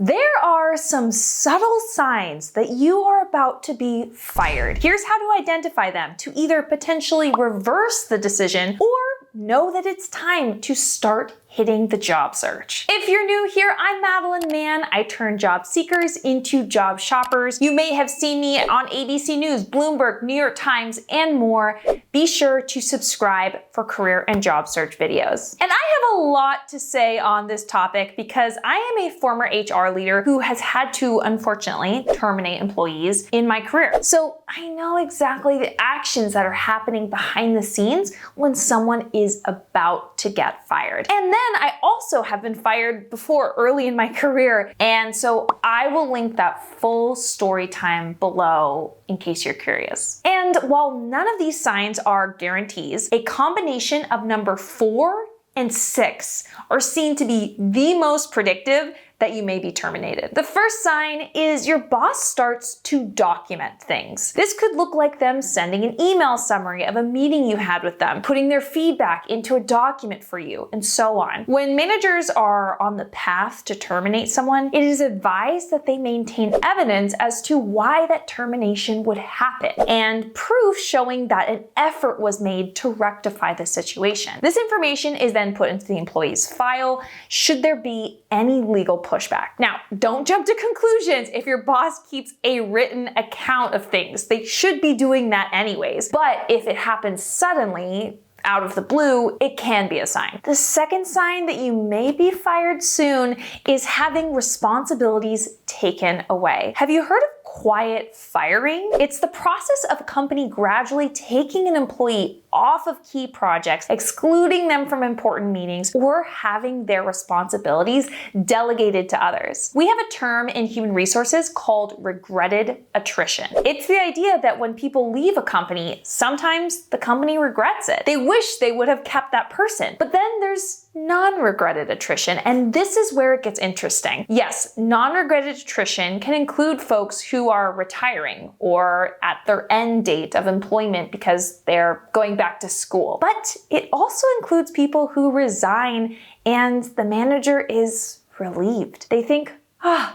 There are some subtle signs that you are about to be fired. Here's how to identify them to either potentially reverse the decision or know that it's time to start hitting the job search. If you're new here, I'm Madeline Mann. I turn job seekers into job shoppers. You may have seen me on ABC News, Bloomberg, New York Times, and more. Be sure to subscribe for career and job search videos. And I have a lot to say on this topic because I am a former HR leader who has had to, unfortunately, terminate employees in my career. So I know exactly the actions that are happening behind the scenes when someone is about to get fired. And then I also have been fired before early in my career. And so I will link that full story time below in case you're curious. And while none of these signs are guarantees, a combination of number 4 and 6 are seen to be the most predictive that you may be terminated. The first sign is your boss starts to document things. This could look like them sending an email summary of a meeting you had with them, putting their feedback into a document for you, and so on. When managers are on the path to terminate someone, it is advised that they maintain evidence as to why that termination would happen and proof showing that an effort was made to rectify the situation. This information is then put into the employee's file should there be any legal pushback. Now, don't jump to conclusions if your boss keeps a written account of things. They should be doing that anyways. But if it happens suddenly, out of the blue, it can be a sign. The second sign that you may be fired soon is having responsibilities taken away. Have you heard of quiet firing? It's the process of a company gradually taking an employee off of key projects, excluding them from important meetings, or having their responsibilities delegated to others. We have a term in human resources called regretted attrition. It's the idea that when people leave a company, sometimes the company regrets it. They wish they would have kept that person. But then there's non-regretted attrition, and this is where it gets interesting. Yes, non-regretted attrition can include folks who are retiring or at their end date of employment because they're going back to school. But it also includes people who resign and the manager is relieved. They think,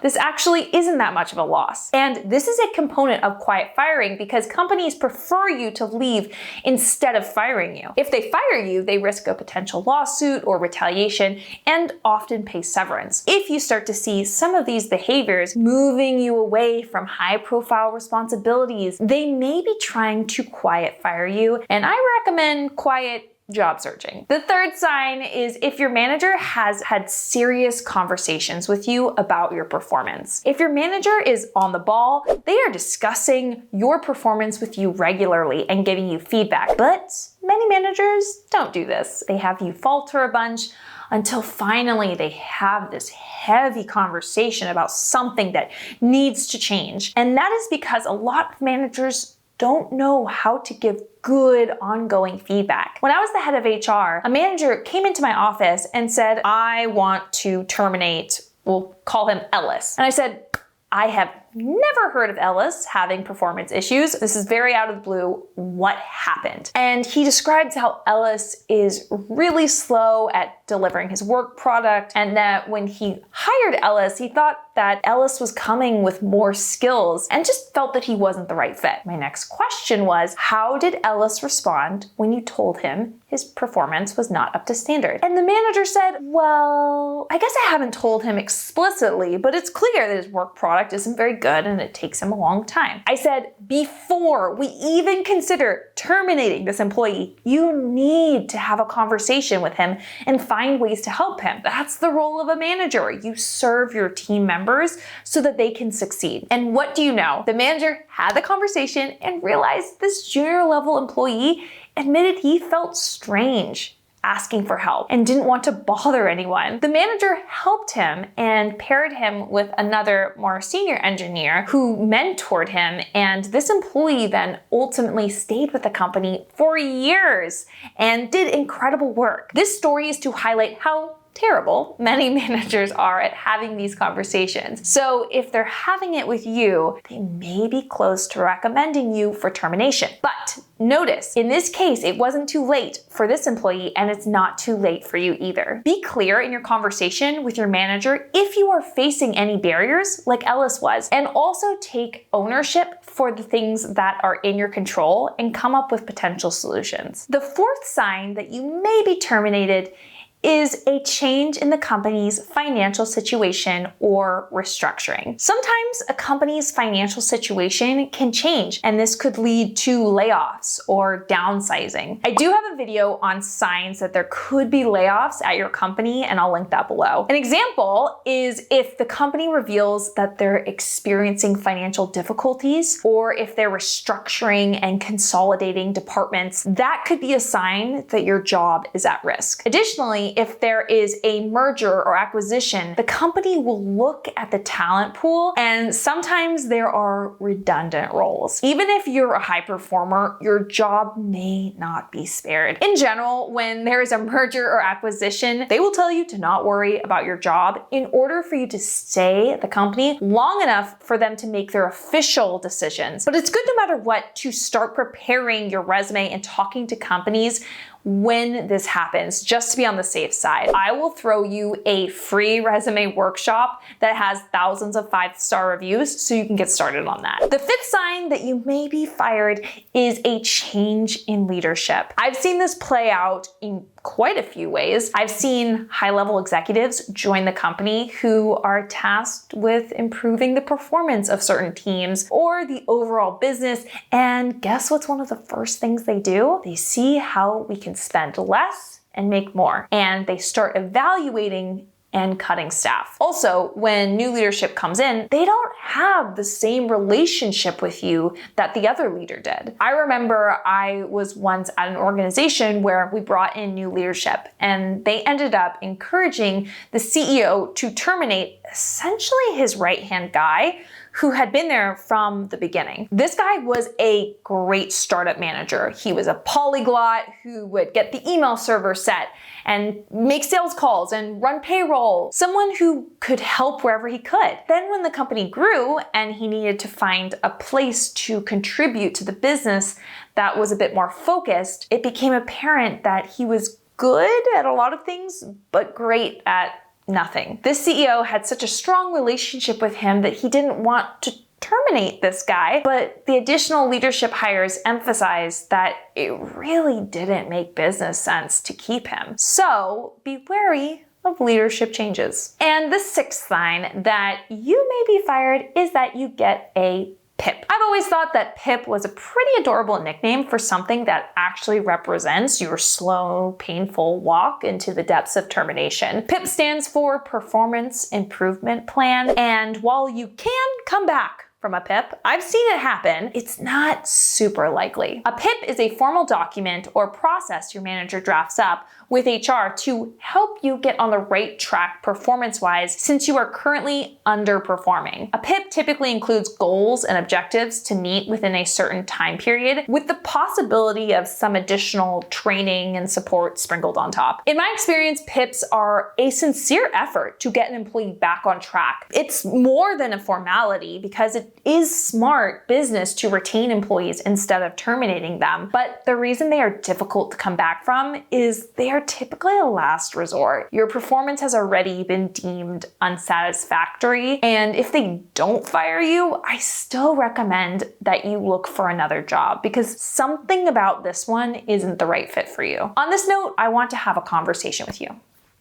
this actually isn't that much of a loss. And this is a component of quiet firing because companies prefer you to leave instead of firing you. If they fire you, they risk a potential lawsuit or retaliation and often pay severance. If you start to see some of these behaviors moving you away from high-profile responsibilities, they may be trying to quiet fire you, and I recommend quiet job searching. The third sign is if your manager has had serious conversations with you about your performance. If your manager is on the ball, they are discussing your performance with you regularly and giving you feedback. But many managers don't do this. They have you falter a bunch until finally they have this heavy conversation about something that needs to change. And that is because a lot of managers don't know how to give good ongoing feedback. When I was the head of HR, a manager came into my office and said, I want to terminate, we'll call him Ellis. And I said, I have never heard of Ellis having performance issues. This is very out of the blue. What happened? And he describes how Ellis is really slow at delivering his work product, and that when he hired Ellis, he thought that Ellis was coming with more skills and just felt that he wasn't the right fit. My next question was, how did Ellis respond when you told him his performance was not up to standard? And the manager said, well, I guess I haven't told him explicitly, but it's clear that his work product isn't very good and it takes him a long time. I said, before we even consider terminating this employee, you need to have a conversation with him and find ways to help him. That's the role of a manager. You serve your team members so that they can succeed. And what do you know? The manager had the conversation and realized this junior level employee admitted he felt strange asking for help and didn't want to bother anyone. The manager helped him and paired him with another more senior engineer who mentored him, and this employee then ultimately stayed with the company for years and did incredible work. This story is to highlight how terrible many managers are at having these conversations. So if they're having it with you, they may be close to recommending you for termination. But Notice, in this case, it wasn't too late for this employee and it's not too late for you either. Be clear in your conversation with your manager if you are facing any barriers like Ellis was, and also take ownership for the things that are in your control and come up with potential solutions. The fourth sign that you may be terminated is a change in the company's financial situation or restructuring. Sometimes a company's financial situation can change, and this could lead to layoffs or downsizing. I do have a video on signs that there could be layoffs at your company, and I'll link that below. An example is if the company reveals that they're experiencing financial difficulties, or if they're restructuring and consolidating departments, that could be a sign that your job is at risk. Additionally, if there is a merger or acquisition, the company will look at the talent pool, and sometimes there are redundant roles. Even if you're a high performer, your job may not be spared. In general, when there is a merger or acquisition, they will tell you to not worry about your job in order for you to stay at the company long enough for them to make their official decisions. But it's good no matter what to start preparing your resume and talking to companies when this happens, just to be on the safe side. I will throw you a free resume workshop that has thousands of 5-star reviews so you can get started on that. The fifth sign that you may be fired is a change in leadership. I've seen this play out in quite a few ways. I've seen high-level executives join the company who are tasked with improving the performance of certain teams or the overall business, and guess what's one of the first things they do? They see how we can spend less and make more, and they start evaluating and cutting staff. Also, when new leadership comes in, they don't have the same relationship with you that the other leader did. I remember I was once at an organization where we brought in new leadership, and they ended up encouraging the CEO to terminate essentially his right-hand guy who had been there from the beginning. This guy was a great startup manager. He was a polyglot who would get the email server set and make sales calls and run payroll, someone who could help wherever he could. Then when the company grew and he needed to find a place to contribute to the business that was a bit more focused, it became apparent that he was good at a lot of things, but great at nothing. This CEO had such a strong relationship with him that he didn't want to terminate this guy, but the additional leadership hires emphasized that it really didn't make business sense to keep him. So be wary of leadership changes. And the sixth sign that you may be fired is that you get a PIP. I've always thought that PIP was a pretty adorable nickname for something that actually represents your slow, painful walk into the depths of termination. PIP stands for Performance Improvement Plan, and while you can come back from a PIP, I've seen it happen, it's not super likely. A PIP is a formal document or process your manager drafts up with HR to help you get on the right track performance-wise since you are currently underperforming. A PIP typically includes goals and objectives to meet within a certain time period with the possibility of some additional training and support sprinkled on top. In my experience, PIPs are a sincere effort to get an employee back on track. It's more than a formality because it is smart business to retain employees instead of terminating them. But the reason they are difficult to come back from is they are typically a last resort. Your performance has already been deemed unsatisfactory, and if they don't fire you, I still recommend that you look for another job because something about this one isn't the right fit for you. On this note, I want to have a conversation with you.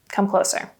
Come closer.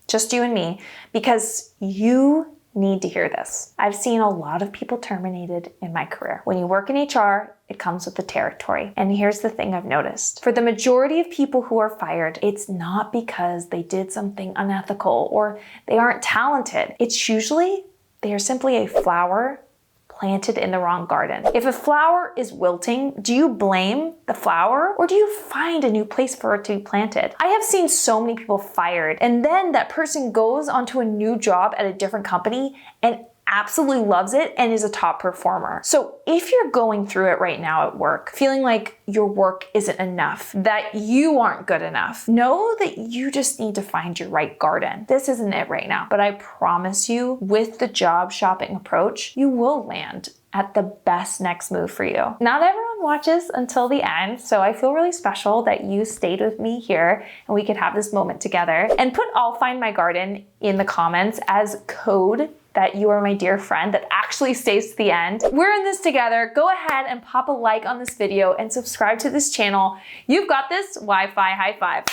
Just you and me, because you need to hear this. I've seen a lot of people terminated in my career. When you work in HR, it comes with the territory. And here's the thing I've noticed. For the majority of people who are fired, it's not because they did something unethical or they aren't talented. It's usually they are simply a flower planted in the wrong garden. If a flower is wilting, do you blame the flower or do you find a new place for it to be planted? I have seen so many people fired, and then that person goes onto a new job at a different company and absolutely loves it and is a top performer. So if you're going through it right now at work, feeling like your work isn't enough, that you aren't good enough, know that you just need to find your right garden. This isn't it right now, but I promise you, with the job shopping approach, you will land at the best next move for you. Not everyone everyone watches until the end, so I feel really special that you stayed with me here and we could have this moment together. And put I'll find my garden in the comments as code that you are my dear friend that actually stays to the end. We're in this together. Go ahead and pop a like on this video and subscribe to this channel. You've got this. Wi-Fi high five.